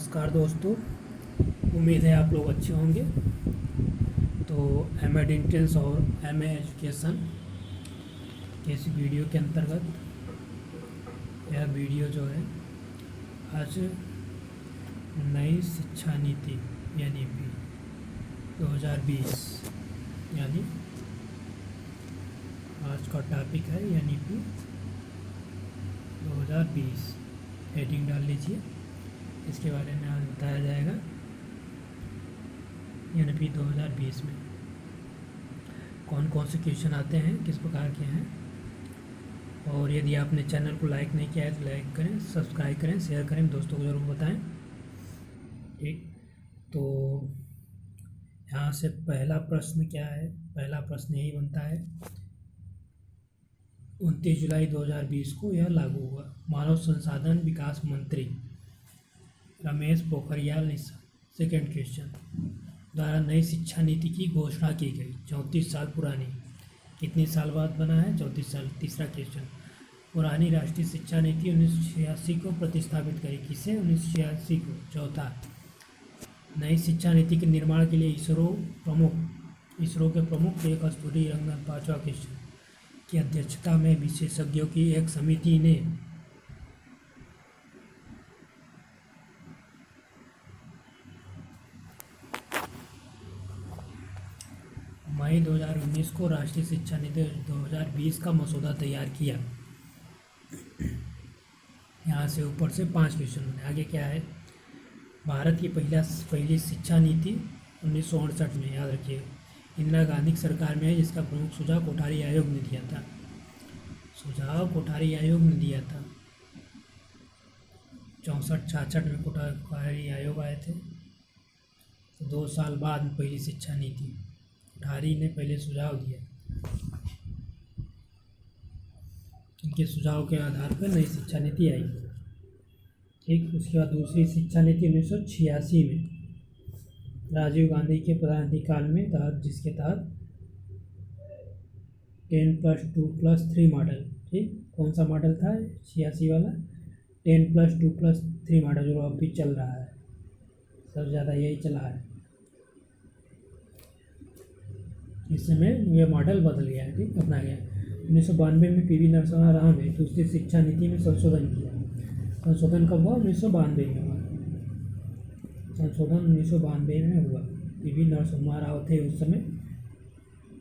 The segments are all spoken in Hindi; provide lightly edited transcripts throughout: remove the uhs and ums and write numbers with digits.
नमस्कार दोस्तों, उम्मीद है आप लोग अच्छे होंगे। तो एम ए डिटेल्स और एम ए एजुकेशन के इस वीडियो के अंतर्गत यह वीडियो जो है आज नई शिक्षा नीति यानी 2020 यानी आज का टॉपिक है यानी 2020 हेडिंग डाल लीजिए। इसके बारे में आज बताया जाएगा यानी 2020 में कौन कौन से क्वेश्चन आते हैं, किस प्रकार के हैं। और यदि आपने चैनल को लाइक नहीं किया है तो लाइक करें, सब्सक्राइब करें, शेयर करें, दोस्तों को ज़रूर बताएं। ठीक, तो यहाँ से पहला प्रश्न क्या है? पहला प्रश्न यही बनता है 29 जुलाई 2020 को यह लागू हुआ। मानव संसाधन विकास मंत्री रमेश पोखरियाल निशंक सेकेंड क्वेश्चन द्वारा नई शिक्षा नीति की घोषणा की गई। 34 साल पुरानी, कितने साल बाद बना है? 34 साल। तीसरा क्वेश्चन, पुरानी राष्ट्रीय शिक्षा नीति 1986 को प्रतिस्थापित करी। किसे? 1986 को। चौथा, नई शिक्षा नीति के निर्माण के लिए इसरो के प्रमुख के कस्तूरी रंगन। पांचवा क्वेश्चन, की अध्यक्षता में विशेषज्ञों की एक समिति ने मई 2019 को राष्ट्रीय शिक्षा नीति 2020 का मसौदा तैयार किया। यहाँ से ऊपर से 5 क्वेश्चन बने। आगे क्या है? भारत की पहली शिक्षा नीति 1968 में, याद रखिए, इंदिरा गांधी की सरकार में है, जिसका प्रमुख सुझाव कोठारी आयोग ने दिया था। कोठारी आयोग ने दिया था 64-66 में कोठारी आयोग आए थे। तो 2 साल बाद पहली शिक्षा नीति कोठारी ने पहले सुझाव दिया। इनके सुझाव के आधार पर नई शिक्षा नीति आई। ठीक, उसके बाद दूसरी शिक्षा नीति 1986 में राजीव गांधी के प्रधानमंत्री काल में जिसके तहत 10+2+3 मॉडल। ठीक, कौन सा मॉडल था? 86 वाला 10+2+3 मॉडल, जो अब भी चल रहा है, सबसे ज़्यादा यही चला है। इस समय यह मॉडल बदल गया है। ठीक, अपना गया। 1992 में पी.वी. नरसिम्हा राव ने दूसरी शिक्षा नीति में संशोधन किया। संशोधन कब हुआ? 1992 में हुआ। संशोधन 1992 में हुआ। पी.वी. नरसिम्हा राव थे उस समय।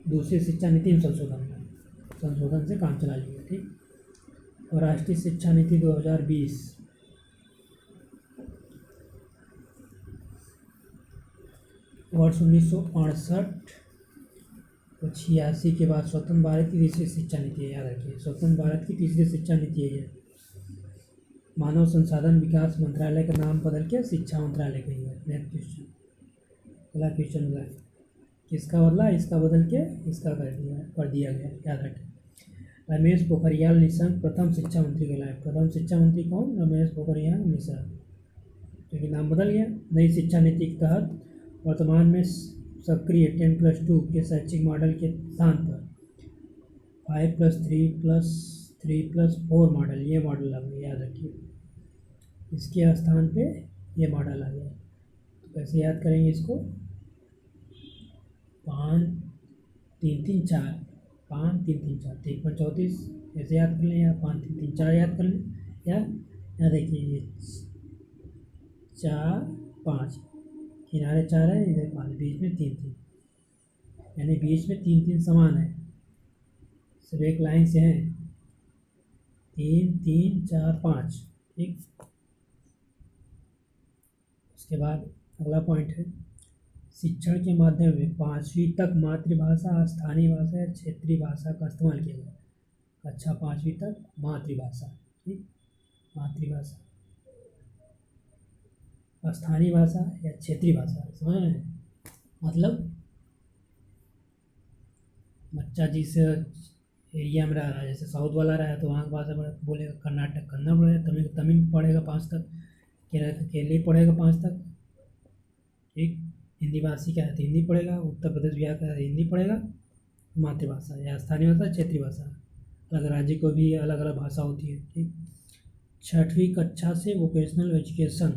दूसरी शिक्षा नीति में संशोधन से काम चला लिया। ठीक, और राष्ट्रीय शिक्षा नीति 2020 वर्ष 1968 और 86 के बाद स्वतंत्र भारत की तीसरी शिक्षा नीति है। याद रखिए, स्वतंत्र भारत की तीसरी शिक्षा नीति है। मानव संसाधन विकास मंत्रालय का नाम बदल के शिक्षा मंत्रालय कर दिया। नेक्स्ट क्वेश्चन, पहला क्वेश्चन हुआ किसका बदला? इसका बदल के इसका कर दिया गया। याद रखें, रमेश पोखरियाल निशंक प्रथम शिक्षा मंत्री कहलाए। प्रथम शिक्षा मंत्री कौन? रमेश पोखरियाल निशंक, क्योंकि नाम बदल गया। नई शिक्षा नीति के तहत वर्तमान में सक्रिय 10+2 के शैक्षिक मॉडल के स्थान पर 5+3+3+4 मॉडल, ये मॉडल आ गया। याद रखिए, इसके स्थान पे ये मॉडल आ गया। तो कैसे याद करेंगे इसको? 5-3-3-4, 5-3-3-4, 3-5-34 ऐसे याद कर लें, या 5-3-3-4 याद कर लें, या यहाँ देखिए ये 4-5, किनारे 4 है, इधर 5, बीच में 3-3, यानी बीच में 3-3 समान है, सब एक लाइन से हैं। 3-3-4-5। ठीक, उसके बाद अगला पॉइंट है, शिक्षण के माध्यम में 5वीं तक मातृभाषा, स्थानीय भाषा या क्षेत्रीय भाषा का इस्तेमाल किया गया। कक्षा 5वीं तक मातृभाषा। ठीक, मातृभाषा, स्थानीय भाषा या क्षेत्रीय भाषा, समझ रहे हैं? मतलब बच्चा जिस एरिया में रह रहा है, जैसे साउथ वाला रहा है तो वहाँ की भाषा बोलेगा, कर्नाटक कन्नड़ बोलेगा, तमिल पढ़ेगा 5 तक, केरली पढ़ेगा 5 तक। ठीक, हिंदी भाषी क्या है तो हिंदी पढ़ेगा, उत्तर प्रदेश बिहार का हिंदी पढ़ेगा। मातृभाषा या स्थानीय भाषा, क्षेत्रीय भाषा, अलग राज्य को भी अलग अलग भाषा होती है। ठीक, 6वीं कक्षा से वोकेशनल एजुकेशन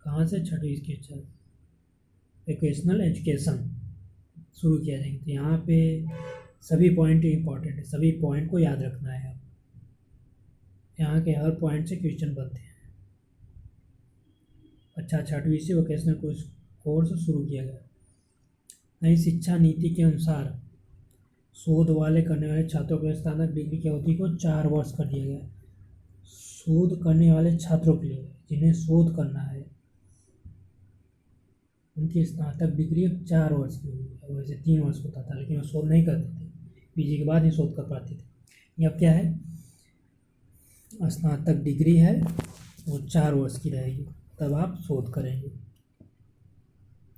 कहाँ से? छठवीं की अच्छा वोकेशनल एजुकेशन शुरू किया जाएगा। तो यहाँ पे सभी पॉइंट इंपॉर्टेंट है, सभी पॉइंट को याद रखना है। यहाँ के हर पॉइंट से क्वेश्चन बनते हैं। अच्छा, छठवीं से वोकेशनल कोर्स शुरू किया गया। नई शिक्षा नीति के अनुसार शोध करने वाले छात्रों के लिए स्नातक डिग्री की अवधि को 4 वर्ष कर दिया गया। शोध करने वाले छात्रों के लिए, जिन्हें शोध करना है, उनकी स्नातक डिग्री अब 4 वर्ष की हुई। वैसे 3 वर्ष होता था, लेकिन वो शोध नहीं करते थे, पीजी के बाद ही शोध कर पाते थे। ये अब क्या है, स्नातक डिग्री है, वो 4 वर्ष की रहेगी, तब आप शोध करेंगे।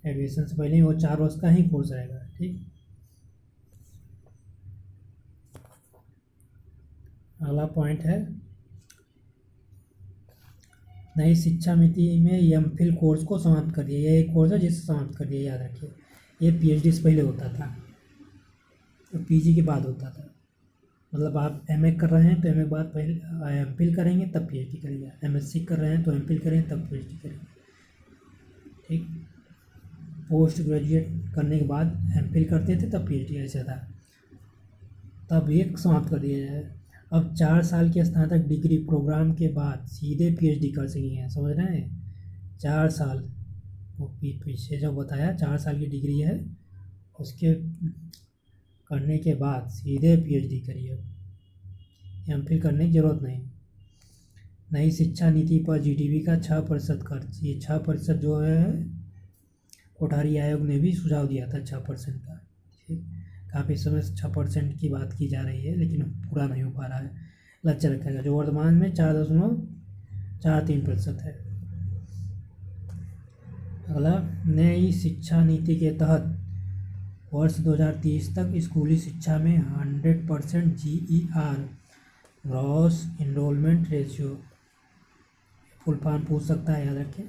एडमिशन से पहले ही वो 4 वर्ष का ही कोर्स रहेगा। ठीक, अगला पॉइंट है नई शिक्षा नीति में एमफिल कोर्स को समाप्त कर दिया। ये एक कोर्स है जिसे समाप्त कर दिया, याद रखिए। ये पीएचडी से पहले होता था, तो पीजी के बाद होता था। मतलब आप एमए कर रहे हैं तो एमए के बाद पहले एमफिल करेंगे, तब पीएचडी करेंगे। एमएससी कर रहे हैं तो एमफिल करेंगे, तब पीएचडी करेंगे। ठीक, पोस्ट ग्रेजुएट करने के बाद एमफिल करते थे, तब पीएचडी ऐसा था। तब ये समाप्त कर दिया जाए। अब 4 साल के स्नातक डिग्री प्रोग्राम के बाद सीधे पीएचडी कर सकेंगे। समझ रहे हैं? 4 साल, वो पीछे जो बताया 4 साल की डिग्री है, उसके करने के बाद सीधे पीएचडी करिए, एमफिल करने की ज़रूरत नहीं। नई शिक्षा नीति पर जीडीपी का 6% खर्च। ये 6% जो है, कोठारी आयोग ने भी सुझाव दिया था 6% का। ठीक, काफ़ी समय से 6% की बात की जा रही है, लेकिन पूरा नहीं हो पा रहा है। लक्ष्य रखा गया, जो वर्तमान में 4.43% है। अगला, नई शिक्षा नीति के तहत वर्ष 2030 तक स्कूली शिक्षा में 100% GER, gross enrolment ratio, full form पूछ सकता है, याद रखें।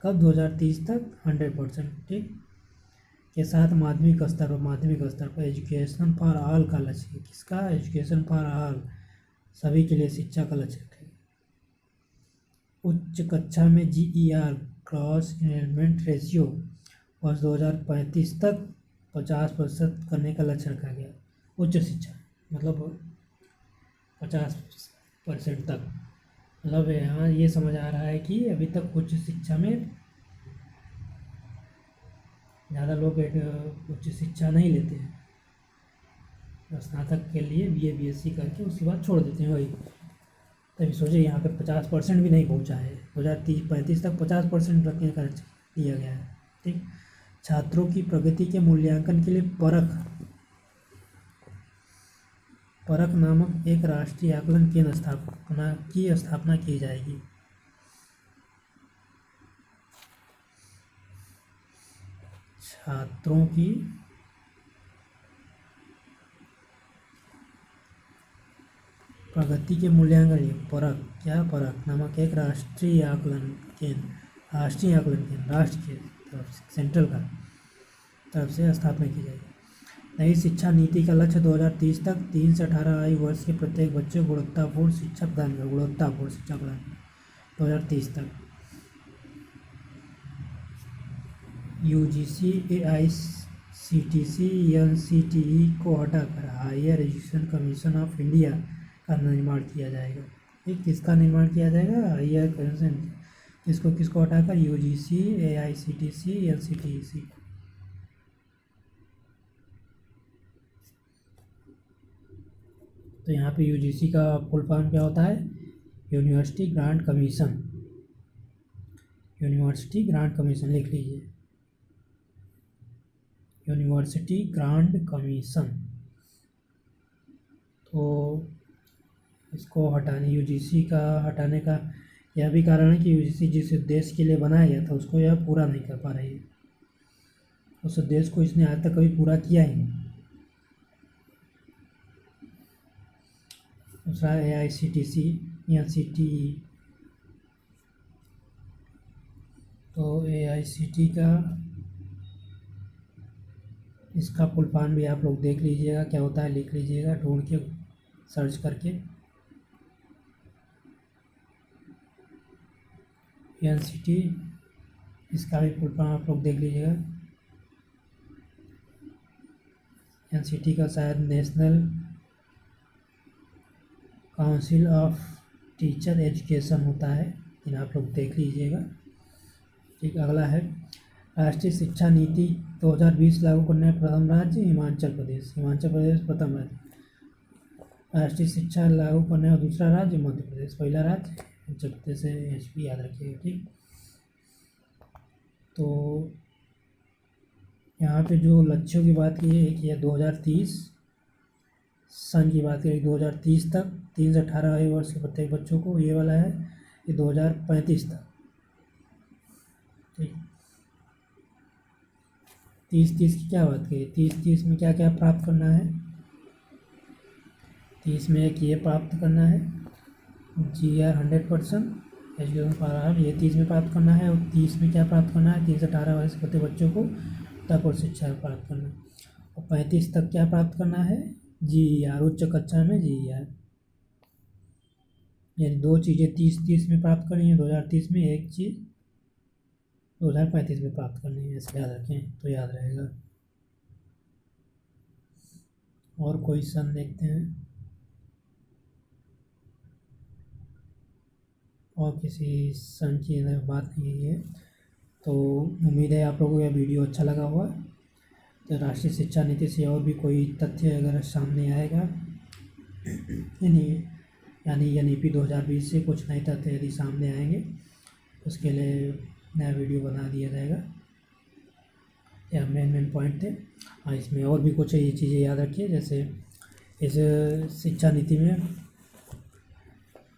कब? 2030 तक 100%। ठीक, के साथ माध्यमिक स्तर पर एजुकेशन फॉर ऑल का लक्ष्य है। किसका? एजुकेशन फॉर ऑल, सभी के लिए शिक्षा का लक्ष्य रखेगा। उच्च कक्षा में GER, ग्रॉस इनरोलमेंट रेशियो, वर्ष 2035 तक 50% करने का लक्ष्य रखा गया। उच्च शिक्षा मतलब 50% तक। मतलब यहाँ ये समझ आ रहा है कि अभी तक उच्च शिक्षा में ज़्यादा लोग उच्च शिक्षा नहीं लेते हैं। स्नातक के लिए BA BSc करके उसके बाद छोड़ देते हैं। वही तभी सोचे यहाँ पे 50% भी नहीं पहुँचा है। 2035 तक 50% रखने का दिया गया है। ठीक, छात्रों की प्रगति के मूल्यांकन के लिए परख नामक एक राष्ट्रीय आकलन केंद्र स्थापना की जाएगी। छात्रों की प्रगति के मूल्यांकन परख नामक एक राष्ट्रीय आकलन केंद्र राष्ट्र की तरफ से, सेंट्रल का तरफ से स्थापना की जाएगी। नई शिक्षा नीति का लक्ष्य 2030 तक 3 से 18 आयु वर्ष के प्रत्येक बच्चे को गुणवत्तापूर्ण शिक्षा प्रदान 2030 तक। UGC AICTE NCTE को हटाकर higher education commission of India का निर्माण किया जाएगा। ठीक, किसका निर्माण किया जाएगा? Higher commission. किसको हटाकर? UGC AICTE NCTE। तो यहाँ पे UGC का फुल फॉर्म क्या होता है? University grant commission. University grant commission लिख लीजिए, यूनिवर्सिटी ग्रांट कमीशन। तो इसको हटाने, UGC का हटाने का यह भी कारण है कि UGC जिस उद्देश्य के लिए बनाया गया था उसको यह पूरा नहीं कर पा रही है। उस उद्देश्य को इसने आज तक कभी पूरा किया ही नहीं। दूसरा AICTE NCTE। तो AICTE का इसका फुल फॉर्म भी आप लोग देख लीजिएगा, क्या होता है लिख लीजिएगा ढूंढ के, सर्च करके। NCTE इसका भी फुल फॉर्म आप लोग देख लीजिएगा। एनसीटी का शायद national council of teacher education होता है, लेकिन आप लोग देख लीजिएगा। ठीक, अगला है राष्ट्रीय शिक्षा नीति 2020 लागू करने में प्रथम राज्य हिमाचल प्रदेश। हिमाचल प्रदेश प्रथम राज्य। राष्ट्रीय शिक्षा लागू करने में दूसरा राज्य मध्य प्रदेश। पहला राज्य हिमाचल प्रदेश से HP याद रखिएगा। ठीक, तो यहाँ पे जो लक्ष्यों की बात की है कि 2030 सन की बात करें, 2030 तक 3 से 18 आयु वर्ष के प्रत्येक बच्चों को, ये वाला है कि 2035 तक। ठीक, 30-30 की क्या बात की, 30-30 में क्या क्या प्राप्त करना है। 30 में एक ये प्राप्त करना है GR 100% एजुकेशन पावर, ये 30 में प्राप्त करना है। और 30 में क्या प्राप्त करना है, 3 से 18 वर्ष के प्रत्येक बच्चों को तक और शिक्षा प्राप्त करना। और 35 तक क्या प्राप्त करना है, GER उच्च कक्षा में GER। यानी दो चीज़ें 30-30 में प्राप्त करनी है, 2030 में एक चीज़ 2035 में प्राप्त करनी है। ऐसे याद रखें तो याद रहेगा। और कोई सन देखते हैं, और किसी सन की बात नहीं है। तो उम्मीद है आप लोगों को यह वीडियो अच्छा लगा होगा। तो राष्ट्रीय शिक्षा नीति से और भी कोई तथ्य अगर सामने आएगा, यानी NEP 2020 से कुछ नए तथ्य यदि सामने आएंगे, उसके लिए नया वीडियो बना दिया जाएगा। या मेन पॉइंट थे। हाँ, इसमें और भी कुछ ये चीज़ें याद रखिए, जैसे इस शिक्षा नीति में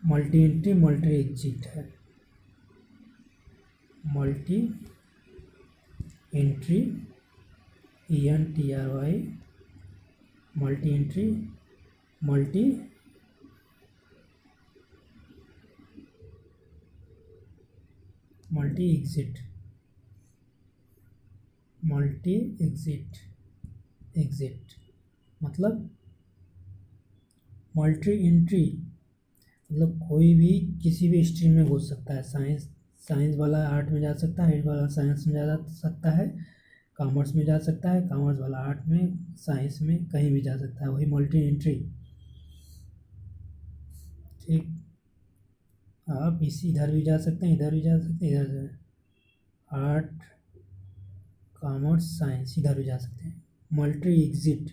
मल्टी एंट्री मल्टी एग्जिट है। Multi entry ENTRY, multi entry multi exit, multi exit मतलब मल्टी एंट्री मतलब कोई भी किसी भी स्ट्रीम में घुस सकता है। साइंस वाला आर्ट में जा सकता है, आर्ट वाला साइंस में जा सकता है, कॉमर्स में जा सकता है, कॉमर्स वाला आर्ट में, साइंस में, कहीं भी जा सकता है। वही मल्टी एंट्री। ठीक, आप इधर भी जा सकते हैं, इधर भी जा सकते हैं, इधर आर्ट कॉमर्स साइंस इधर भी जा सकते हैं। मल्टी एग्जिट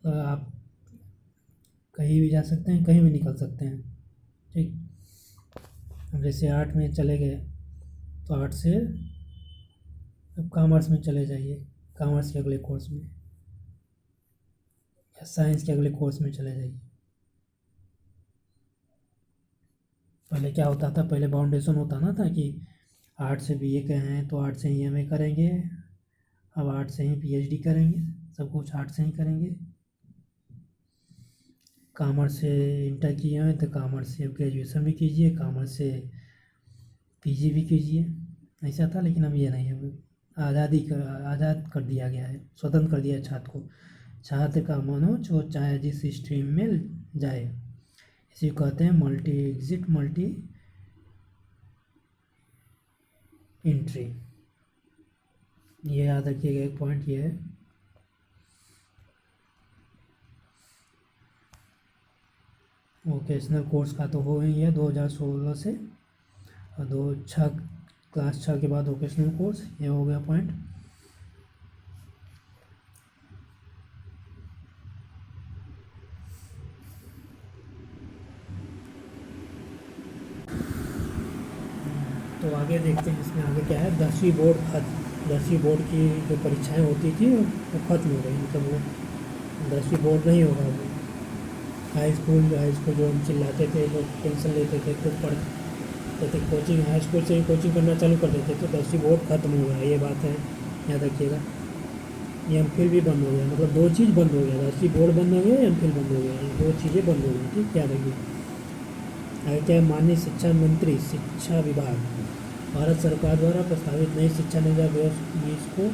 आप कहीं भी जा सकते हैं, कहीं भी निकल सकते हैं। ठीक, अब जैसे आर्ट में चले गए तो आर्ट से अब कॉमर्स में चले जाइए, कॉमर्स के अगले कोर्स में, या साइंस के अगले कोर्स में चले जाइए। पहले क्या होता था, पहले बाउंडेशन होता ना था कि आर्ट से BA के हैं तो आर्ट से ही MA करेंगे, अब आर्ट से ही PhD करेंगे, सब कुछ आर्ट से ही करेंगे। कॉमर्स से इंटर किए हैं तो कॉमर्स से ग्रेजुएशन भी कीजिए, कॉमर्स से PG भी कीजिए, ऐसा था। लेकिन अब ये नहीं है, आज़ाद कर दिया गया है, स्वतंत्र कर दिया है छात्र को। छात्र का मनोज वो चाहे जिस स्ट्रीम में जाए, इसी को कहते हैं मल्टी एग्जिट मल्टी एंट्री। ये याद रखिएगा, एक पॉइंट ये है। वोकेशनल कोर्स का तो हो ही है 2016 से, और क्लास 6 के बाद वोकेशनल कोर्स, ये हो गया पॉइंट। तो आगे देखते हैं इसमें आगे क्या है। 10वीं बोर्ड खत्म। 10वीं बोर्ड की जो परीक्षाएं होती थी वो खत्म हो गई, मतलब वो 10वीं बोर्ड नहीं होगा। वो हाई स्कूल जो हम चिल्लाते थे, लोग टेंशन लेते थे, खुद पढ़ते थे, कोचिंग हाई स्कूल से ही कोचिंग करना चालू कर देते, तो 10वीं बोर्ड खत्म हो गया, ये बात है, याद रखिएगा। ये MPhil भी बंद हो गया, मतलब दो चीज़ बंद हो गया, 10वीं बोर्ड बंद हो गया, MPhil बंद हो गया, ये दो चीज़ें बंद हो गई। ठीक, याद रखिए। आगे क्या है, माननीय शिक्षा मंत्री शिक्षा विभाग भारत सरकार द्वारा प्रस्तावित नई शिक्षा नीति 2020 को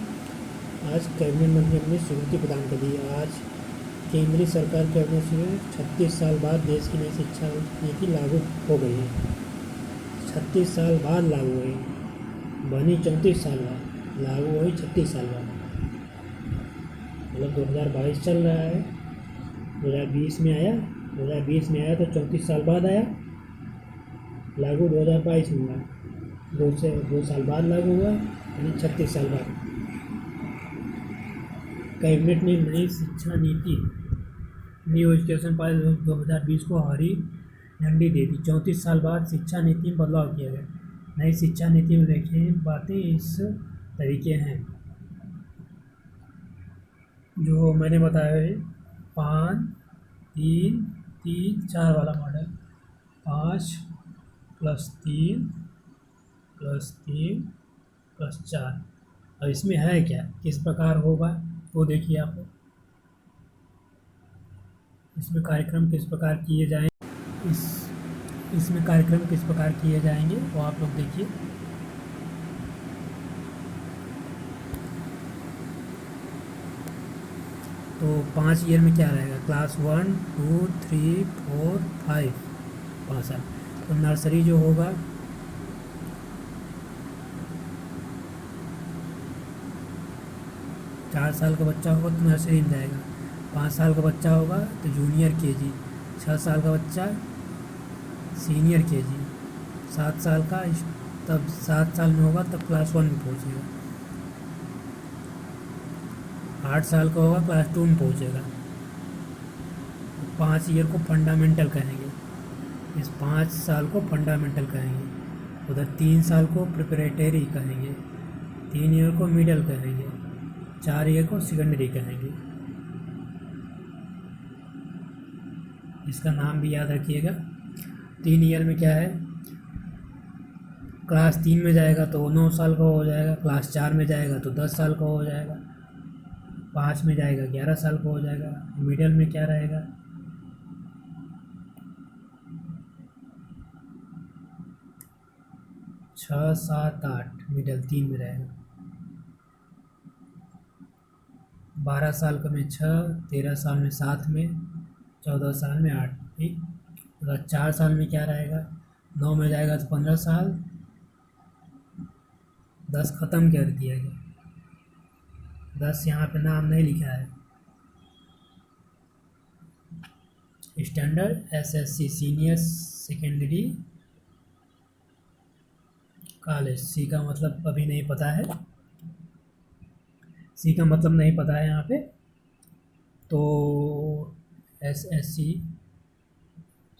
आज कैबिनेट मंत्री ने स्वीकृति प्रदान कर दी। आज केंद्रीय सरकार के आदेश से 36 साल बाद देश की नई शिक्षा नीति लागू हो गई है। 36 साल बाद लागू हुई, बनी 34 साल बाद, लागू हुई 36 साल बाद। मतलब 2022 चल रहा है, 2020 में आया, 2020 में आया तो 34 साल बाद आया, लागू 2022 में हुआ, 2 साल बाद लागू हुआ, यानी 36 साल बाद। कैबिनेट ने नई शिक्षा नीति, न्यू एजुकेशन पॉलिसी 2020 को हरी झंडी दे दी। 34 साल बाद शिक्षा नीति में बदलाव किया गया। नई शिक्षा नीति में देखें बातें इस तरीके हैं जो मैंने बताया है, 5 3 3 4 वाला मॉडल, 5 + 3 + 3 + 4। और इसमें है क्या, किस प्रकार होगा वो देखिए आप। इसमें कार्यक्रम किस प्रकार किए जाएंगे, इसमें कार्यक्रम किस प्रकार किए जाएंगे वो आप लोग देखिए। तो 5 ईयर में क्या रहेगा, क्लास 1 2 3 4 5, 5 साल। तो नर्सरी जो होगा, चार साल का बच्चा होगा तो नर्सरी में जाएगा, 5 साल का बच्चा होगा तो जूनियर केजी, 6 साल का बच्चा सीनियर केजी, 7 साल का तब 7 साल में होगा तब क्लास 1 में पहुँचेगा, 8 साल का होगा क्लास 2 में पहुँचेगा। 5 ईयर को फंडामेंटल कहेंगे, इस 5 साल को फंडामेंटल कहेंगे। उधर 3 साल को प्रिपरेटरी कहेंगे, 3 ईयर को मिडल कहेंगे, 4 ईयर को सेकेंडरी कहेंगे। इसका नाम भी याद रखिएगा। 3 ईयर में क्या है, क्लास 3 में जाएगा तो 9 साल का हो जाएगा, क्लास 4 में जाएगा तो 10 साल का हो जाएगा, 5 में जाएगा 11 साल का हो जाएगा। मिडल में क्या रहेगा, 6 7 8, मिडल 3 में रहेगा। 12 साल का में 6, 13 साल में 7 में, 14 साल में 8, ठीक। अगर 4 साल में क्या रहेगा, 9 में जाएगा तो 15 साल, 10 ख़त्म कर दिया गया, 10 यहाँ पे नाम नहीं लिखा है। Standard SSC senior secondary college, C का मतलब अभी नहीं पता है, सी का मतलब नहीं पता है यहाँ पे। तो एसएससी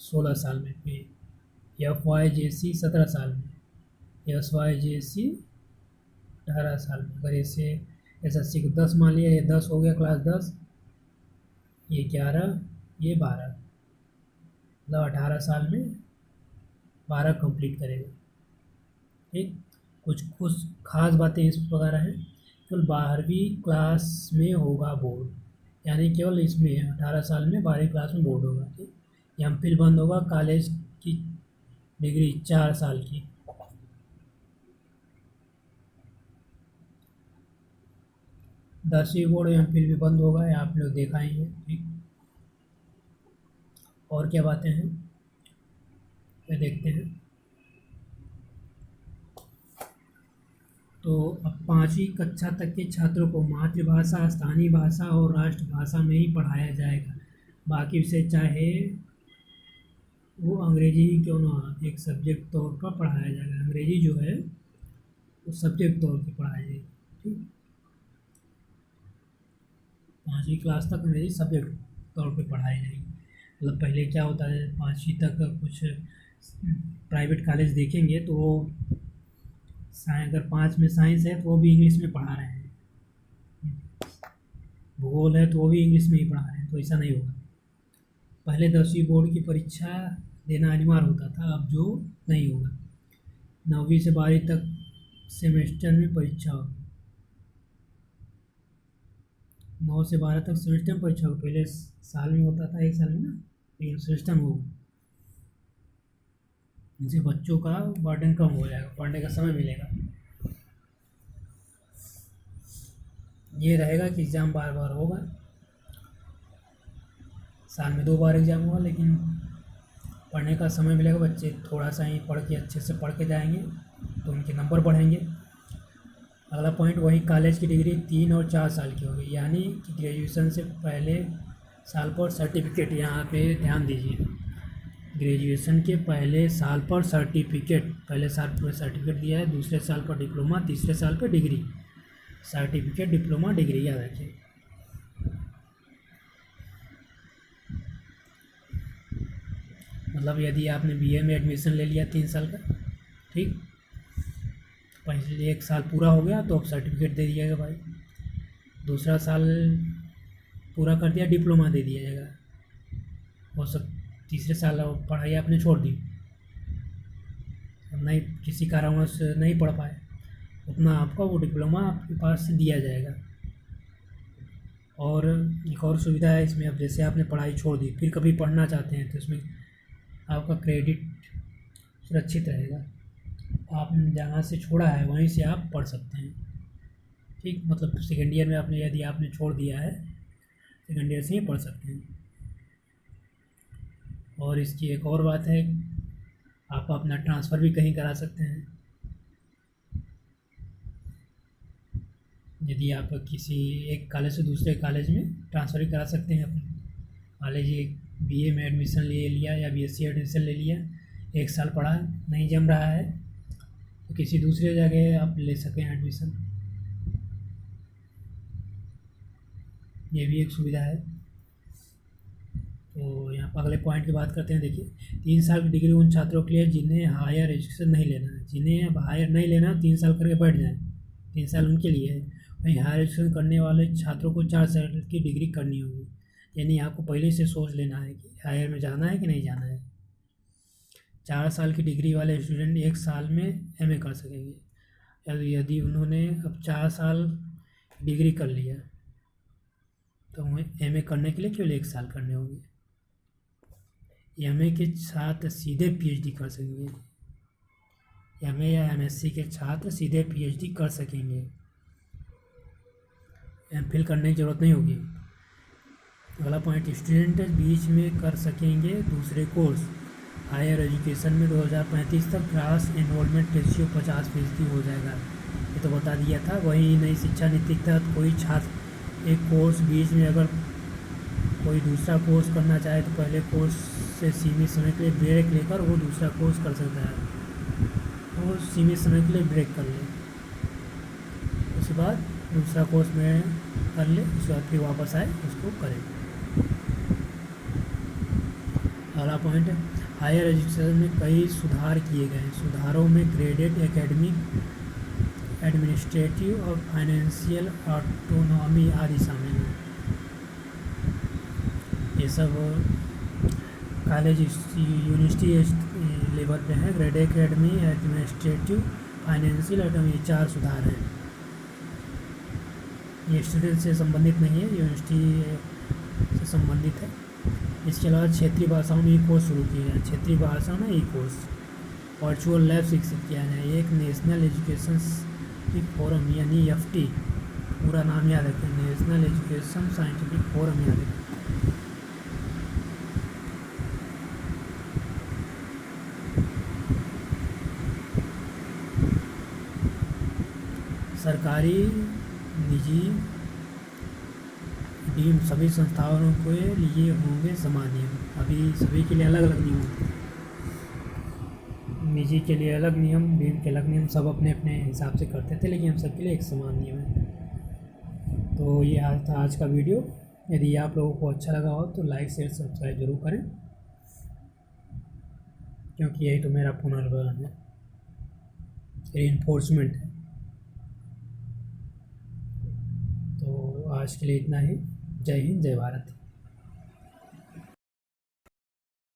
16 साल में, फिर FYJC 17 साल में, SYJC 18 साल में। अगर इसे एसएससी को 10 मान लिया, ये 10 हो गया, क्लास 10, ये 11, ये 12, मतलब 18 साल में 12 कंप्लीट करेगा, ठीक। कुछ खास बातें इस प्रकार हैं, केवल 12वीं क्लास में होगा बोर्ड, यानी केवल इसमें 18 साल में 12वीं क्लास में बोर्ड होगा, ठीक। यहाँ फिर बंद होगा कॉलेज की डिग्री 4 साल की। दसवीं बोर्ड यहाँ फिर भी बंद होगा, यहाँ आप लोग दिखाएंगे, ठीक। और क्या बातें हैं ये देखते हैं। तो अब 5वीं कक्षा तक के छात्रों को मातृभाषा, स्थानीय भाषा और राष्ट्रभाषा में ही पढ़ाया जाएगा। बाकी विषय चाहे वो अंग्रेजी ही क्यों ना हो, एक सब्जेक्ट तौर पर पढ़ाया जाएगा। अंग्रेजी जो है वो सब्जेक्ट तौर पर पढ़ाया जाएगा, ठीक। 5वीं क्लास तक अंग्रेजी सब्जेक्ट तौर पे पढ़ाई जाएगी। मतलब पहले क्या होता है, 5वीं तक कुछ प्राइवेट कॉलेज देखेंगे तो वो अगर 5 में साइंस है तो वो भी इंग्लिश में पढ़ा रहे हैं, भूगोल है तो वो भी इंग्लिश में ही पढ़ा रहे हैं, तो ऐसा नहीं होगा। पहले 10वीं बोर्ड की परीक्षा देना अनिवार्य होता था, अब जो नहीं होगा। 9वीं से 12वीं तक सेमेस्टर में परीक्षा होगी, 9 से 12 तक सेमेस्टर में परीक्षा होगी। पहले साल में होता था, एक साल में ना, लेकिन सेमेस्टर में होगा। इनसे बच्चों का बर्डन कम हो जाएगा, पढ़ने का समय मिलेगा। ये रहेगा कि एग्ज़ाम बार बार होगा, साल में 2 बार एग्ज़ाम होगा, लेकिन पढ़ने का समय मिलेगा, बच्चे थोड़ा सा ही पढ़ के अच्छे से पढ़ के जाएंगे तो उनके नंबर बढ़ेंगे। अगला पॉइंट, वही कॉलेज की डिग्री 3 और 4 साल की होगी, यानी कि ग्रेजुएशन से पहले साल पर सर्टिफिकेट, यहाँ पे ध्यान दीजिए, ग्रेजुएशन के पहले साल पर सर्टिफिकेट, पहले साल पर सर्टिफिकेट दिया है, दूसरे साल पर डिप्लोमा, तीसरे साल पर डिग्री, सर्टिफिकेट डिप्लोमा डिग्री याद रखिए। मतलब यदि आपने बीए में एडमिशन ले लिया 3 साल का, ठीक, पहले 1 साल पूरा हो गया तो अब सर्टिफिकेट दे दिया जाएगा भाई, दूसरा साल पूरा कर दिया डिप्लोमा दे दिया जाएगा, और सब तीसरे साल पढ़ाई आपने छोड़ दी, नहीं किसी कारणवश नहीं पढ़ पाए, उतना आपका वो डिप्लोमा आपके पास दिया जाएगा। और एक और सुविधा है इसमें, अब जैसे आपने पढ़ाई छोड़ दी फिर कभी पढ़ना चाहते हैं तो इसमें आपका क्रेडिट सुरक्षित रहेगा, आपने जहाँ से छोड़ा है वहीं से आप पढ़ सकते हैं, ठीक, मतलब सेकेंड ईयर में आपने यदि आपने छोड़ दिया है सेकेंड ईयर से ही पढ़ सकते हैं। और इसकी एक और बात है, आप अपना ट्रांसफ़र भी कहीं करा सकते हैं, यदि आप किसी एक कॉलेज से दूसरे कॉलेज में ट्रांसफ़र भी करा सकते हैं अपने, मान लीजिए बीए में एडमिशन ले लिया या बीएससी एडमिशन ले लिया, 1 साल पढ़ा नहीं जम रहा है तो किसी दूसरे जगह आप ले सकें एडमिशन, ये भी एक सुविधा है। तो यहाँ पर अगले पॉइंट की बात करते हैं, देखिए 3 साल की डिग्री उन छात्रों के लिए जिन्हें हायर एजुकेशन नहीं लेना है, जिन्हें अब हायर नहीं लेना 3 साल करके बैठ जाएँ, 3 साल उनके लिए है। वहीं हायर एजुकेशन करने वाले छात्रों को 4 साल की डिग्री करनी होगी, यानी आपको पहले से सोच लेना है कि हायर में जाना है कि नहीं जाना है। 4 साल की डिग्री वाले स्टूडेंट 1 साल में एमए कर सकेंगे, यदि उन्होंने अब 4 साल डिग्री कर लिया तो उन्हें एमए करने के लिए केवल 1 साल करने होंगे। एमए के छात्र सीधे पीएचडी कर सकेंगे, एमए या एमएससी के छात्र सीधे पीएचडी कर सकेंगे, एमफिल करने की ज़रूरत नहीं होगी। अगला पॉइंट, स्टूडेंट बीच में कर सकेंगे दूसरे कोर्स, हायर एजुकेशन में 2035 तक ग्रास एनरोलमेंट रेशियो 50% हो जाएगा, ये तो बता दिया था। वही नई शिक्षा नीति के तहत कोई छात्र एक कोर्स बीच में अगर कोई दूसरा कोर्स करना चाहे तो पहले कोर्स से सीमित समय के लिए ब्रेक लेकर वो दूसरा कोर्स कर सकता है, वो सीमित समय के लिए ब्रेक कर ले, उसके बाद दूसरा कोर्स में कर ले, उसके बाद फिर वापस आए उसको करें। अगला पॉइंट है, हायर एजुकेशन में कई सुधार किए गए हैं, सुधारों में ग्रेडेड एकेडमिक, एडमिनिस्ट्रेटिव और फाइनेंशियल ऑटोनॉमी आदि शामिल हैं। ये सब कॉलेज यूनिवर्सिटी लेवल पे है, grade academy, administrative, financial autonomy, 4 सुधार हैं। ये स्टूडेंट से संबंधित नहीं है, यूनिवर्सिटी से संबंधित है। इसके अलावा क्षेत्रीय भाषाओं में ई कोर्स शुरू किए गए, क्षेत्रीय भाषा में ई कोर्स, वर्चुअल लैब विकसित किया जाए, एक नेशनल एजुकेशन फोरम यानी एफटी, पूरा नाम याद रखें, नेशनल एजुकेशन साइंटिफिक फोरम याद रखें। सरकारी, निजी, डीम सभी संस्थानों के लिए होंगे समान नियम, अभी सभी के लिए अलग अलग नियम होंगे, निजी के लिए अलग नियम, डीम के अलग नियम, सब अपने अपने हिसाब से करते थे, लेकिन हम सबके लिए एक समान नियम है। तो ये था आज का वीडियो, यदि आप लोगों को अच्छा लगा हो तो लाइक शेयर सब्सक्राइब जरूर करें, क्योंकि यही तो मेरा पुनर्बल है, रीइंफोर्समेंट है। तो आज के लिए इतना ही, जय हिंद, जय भारत।